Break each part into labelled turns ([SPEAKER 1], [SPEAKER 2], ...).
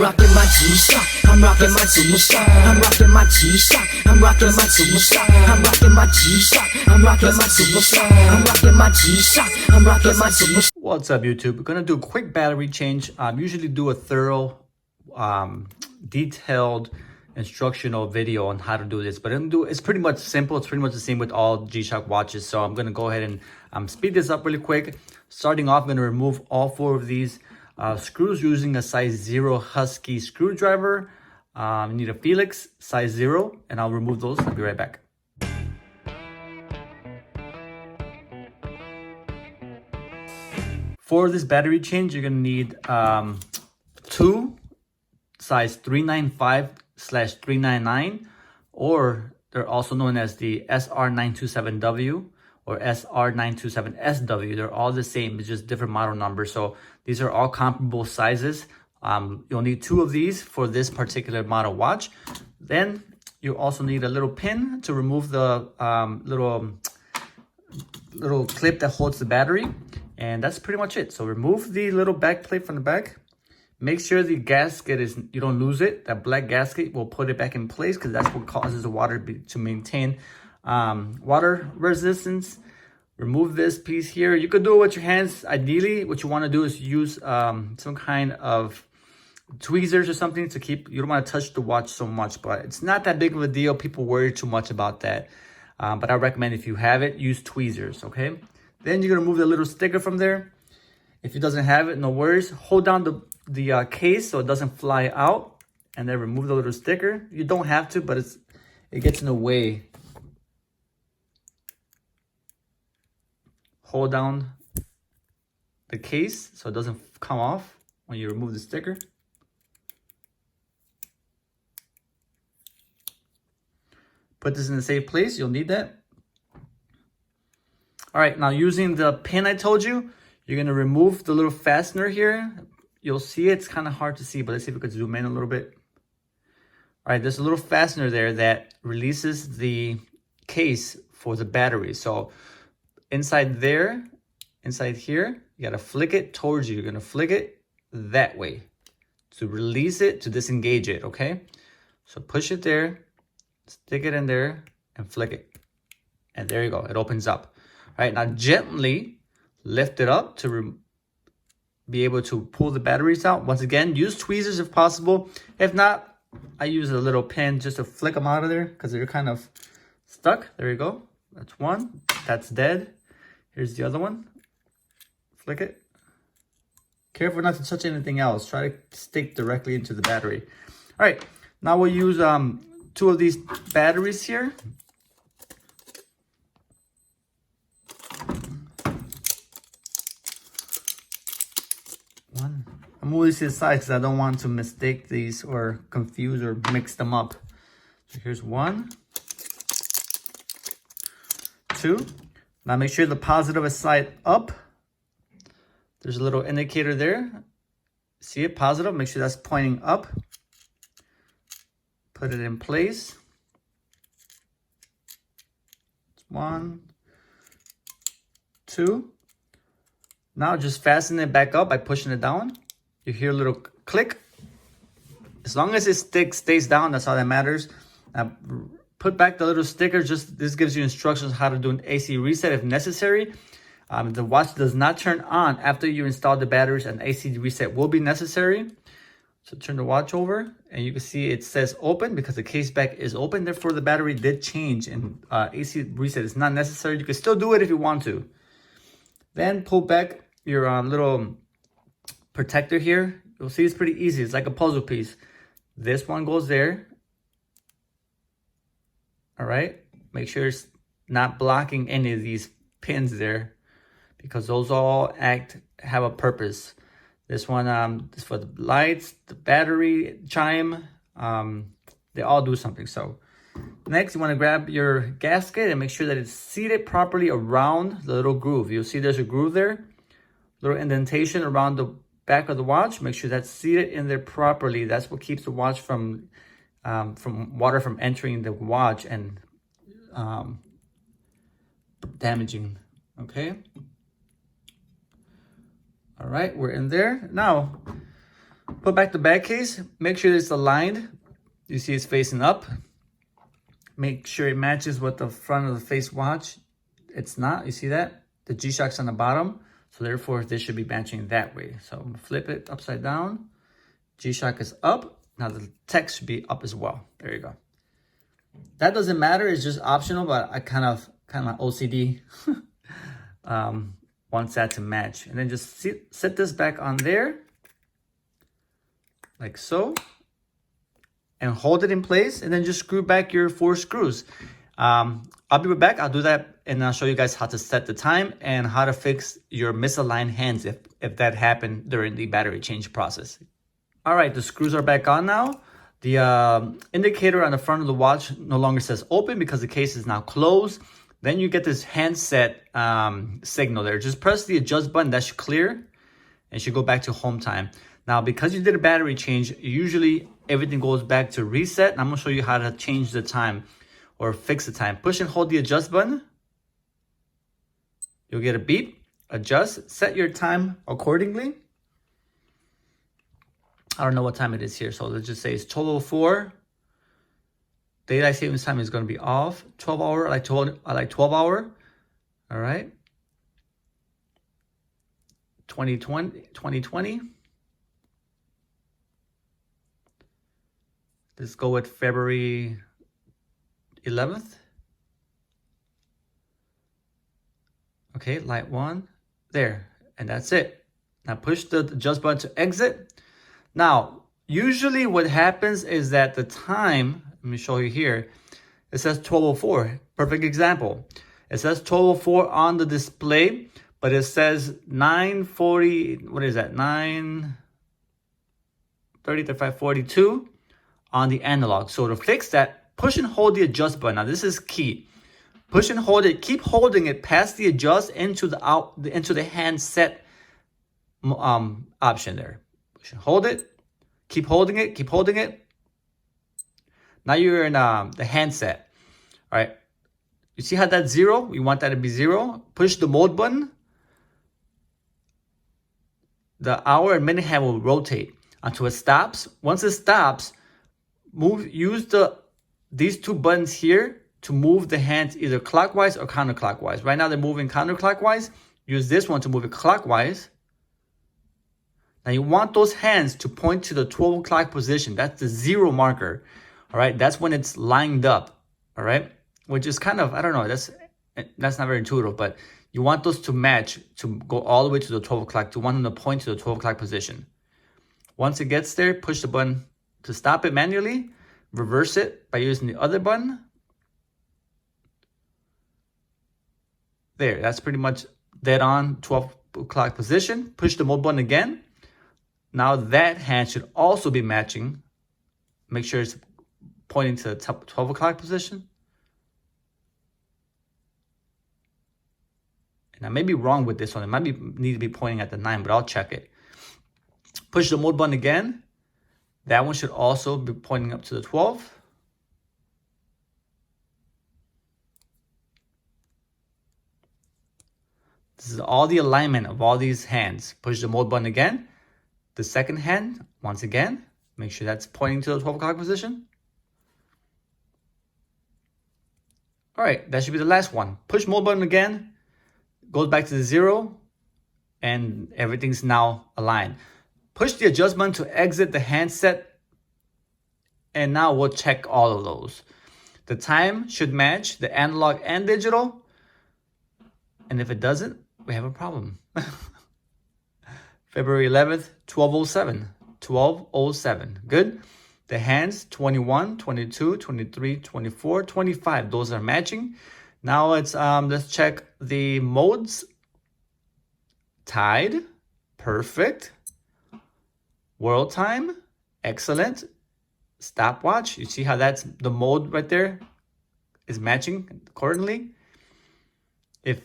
[SPEAKER 1] rocking my G-Shock. I'm rocking my G-Shock. I'm rocking my G-Shock. I'm rocking my G-Shock. I'm rocking my G-Shock. I'm rocking my G-Shock. I'm rocking my G-Shock. I'm rocking my G-Shock.
[SPEAKER 2] What's up, YouTube? We're gonna do a quick battery change. Usually do a thorough, detailed instructional video on how to do this, but it's pretty much simple. It's pretty much the same with all G-Shock watches. So I'm gonna go ahead and speed this up really quick. Starting off, I'm gonna remove all 4 of these screws using a size 0 Husky screwdriver. You need a Felix size 0, and I'll remove those. I'll be right back. For this battery change, you're gonna need 2 size 395/399, or they're also known as the SR927W or SR927SW. They're all the same, it's just different model numbers. So these are all comparable sizes. You'll need 2 of these for this particular model watch. Then you also need a little pin to remove the little clip that holds the battery. And that's pretty much it. So remove the little back plate from the back. Make sure the gasket you don't lose it. That black gasket will put it back in place, because that's what causes the water to maintain water resistance. Remove this piece here. You could do it with your hands. Ideally, what you want to do is use some kind of tweezers or something to keep, you don't want to touch the watch so much, but it's not that big of a deal. People worry too much about that. But I recommend, if you have it, use tweezers, okay? Then you're gonna remove the little sticker from there. If it doesn't have it, no worries. Hold down the case so it doesn't fly out, and then remove the little sticker. You don't have to, but it gets in the way. Hold down the case so it doesn't come off when you remove the sticker. Put this in a safe place. You'll need that. All right, now using the pin I told you, you're gonna remove the little fastener here. You'll see it's kind of hard to see, but let's see if we could zoom in a little bit. All right, there's a little fastener there that releases the case for the battery. So inside here, you gotta flick it towards you. You're gonna flick it that way to release it, to disengage it, okay? So push it there, stick it in there, and flick it. And there you go, it opens up. All right, now gently lift it up to be able to pull the batteries out. Once again, use tweezers if possible. If not, I use a little pin just to flick them out of there, because they're kind of stuck. There you go. That's one. That's dead. Here's the other one. Flick it. Careful not to touch anything else. Try to stick directly into the battery. All right, now we'll use 2 of these batteries here. I'm moving to the side because I don't want to mistake these or confuse or mix them up. So here's 1, 2. Now make sure the positive is side up. There's a little indicator there. See it? Positive. Make sure that's pointing up. Put it in place. 1, 2. Now just fasten it back up by pushing it down. You hear a little click. As long as it stays down, that's all that matters. Now put back the little sticker. This gives you instructions how to do an AC reset if necessary. The watch does not turn on after you install the batteries. An AC reset will be necessary. So turn the watch over, and you can see it says open because the case back is open. Therefore, the battery did change, and AC reset is not necessary. You can still do it if you want to. Then pull back your little protector here. You'll see it's pretty easy. It's like a puzzle piece. This one goes there. All right. Make sure it's not blocking any of these pins there, because those all have a purpose. This one is for the lights, the battery, chime. They all do something. So next, you want to grab your gasket and make sure that it's seated properly around the little groove. You'll see there's a groove there, little indentation around the back of the watch. Make sure that's seated in there properly. That's what keeps the watch from water from entering the watch and damaging. Okay. All right, we're in there now. Put back the back case. Make sure it's aligned. You see it's facing up. Make sure it matches with the front of the face watch. It's not. You see that? The G-Shock's on the bottom. So therefore, this should be matching that way. So I'm going to flip it upside down. G-Shock is up. Now the text should be up as well. There you go. That doesn't matter. It's just optional, but I kind of OCD wants that to match. And then just set this back on there. Like so. And hold it in place. And then just screw back your 4 screws. I'll be right back. I'll do that and I'll show you guys how to set the time and how to fix your misaligned hands if that happened during the battery change process. All right, the screws are back on now. The indicator on the front of the watch no longer says open because the case is now closed. Then you get this handset signal there. Just press the adjust button. That should clear and should go back to home time. Now, because you did a battery change, usually everything goes back to reset. And I'm going to show you how to change the time or fix the time. Push and hold the adjust button. You'll get a beep. Adjust. Set your time accordingly. I don't know what time it is here, so let's just say it's 12:04. Daylight savings time is going to be off. 12 hour. I like 12 hour. All right. 2020. Let's go with February 11th. Okay, light 1. There. And that's it. Now push the adjust button to exit. Now, usually what happens is that the time, let me show you here, it says 12:04. Perfect example. It says 12:04 on the display, but it says 9:40, what is that? 9:30 to 5:42 on the analog. So to fix that, push and hold the adjust button. Now this is key. Push and hold it. Keep holding it past the adjust into the handset option there. Push and hold it. Keep holding it. Keep holding it. Now you're in the handset. All right. You see how that's 0? We want that to be 0. Push the mode button. The hour and minute hand will rotate until it stops. Once it stops, use these 2 buttons here to move the hands either clockwise or counterclockwise. Right now they're moving counterclockwise. Use this one to move it clockwise. Now you want those hands to point to the 12 o'clock position. That's the 0 marker. All right, that's when it's lined up. All right, which is kind of, I don't know, that's not very intuitive, but you want those to match, to go all the way to the 12 o'clock, to want them to point to the 12 o'clock position. Once it gets there, push the button to stop it manually. Reverse it by using the other button. There, that's pretty much dead on 12 o'clock position. Push the mode button again. Now that hand should also be matching. Make sure it's pointing to the 12 o'clock position. And I may be wrong with this one. It might need to be pointing at the 9, but I'll check it. Push the mode button again. That one should also be pointing up to the 12. This is all the alignment of all these hands. Push the mode button again. The second hand, once again, make sure that's pointing to the 12 o'clock position. All right, that should be the last one. Push mode button again, goes back to the 0, and everything's now aligned. Push the adjust button to exit the handset, and now we'll check all of those. The time should match the analog and digital, and if it doesn't, we have a problem. February 11th, 12:07. 12:07. Good. The hands, 21, 22, 23, 24, 25. Those are matching. Now let's check the modes. Tide. Perfect. World time. Excellent. Stopwatch. You see how that's the mode right there is matching accordingly. If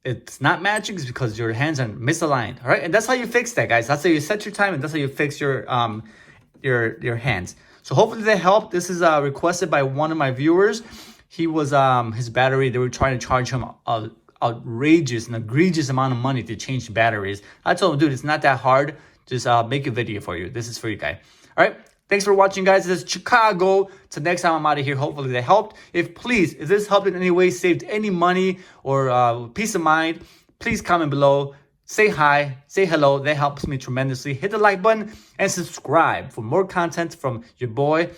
[SPEAKER 2] it's not matching, it's because your hands are misaligned. All right, and that's how you fix that, guys. That's how you set your time, and that's how you fix your hands. So hopefully that helped. This is requested by one of my viewers. He was his battery. They were trying to charge him an egregious amount of money to change batteries. I told him, dude, it's not that hard. just make a video for you. This is for you guys. All right. Thanks for watching, guys. This is Chicago. Till next time, I'm out of here. Hopefully that helped. If this helped in any way, saved any money or peace of mind, please comment below. Say hi, say hello. That helps me tremendously. Hit the like button and subscribe for more content from your boy.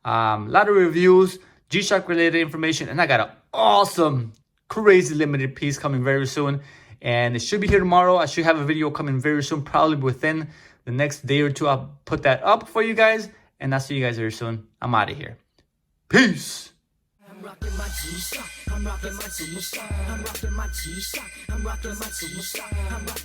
[SPEAKER 2] A lot of reviews, G-Shock related information, and I got an awesome, crazy limited piece coming very soon. And it should be here tomorrow. I should have a video coming very soon, probably within the next day or two. I'll put that up for you guys. And I'll see you guys very soon. I'm out of here. Peace.
[SPEAKER 1] I'm rocking my G-Shock. I'm rocking my G-Shock. I'm rocking my G-Shock. I'm rocking my G-Shock. I'm rocking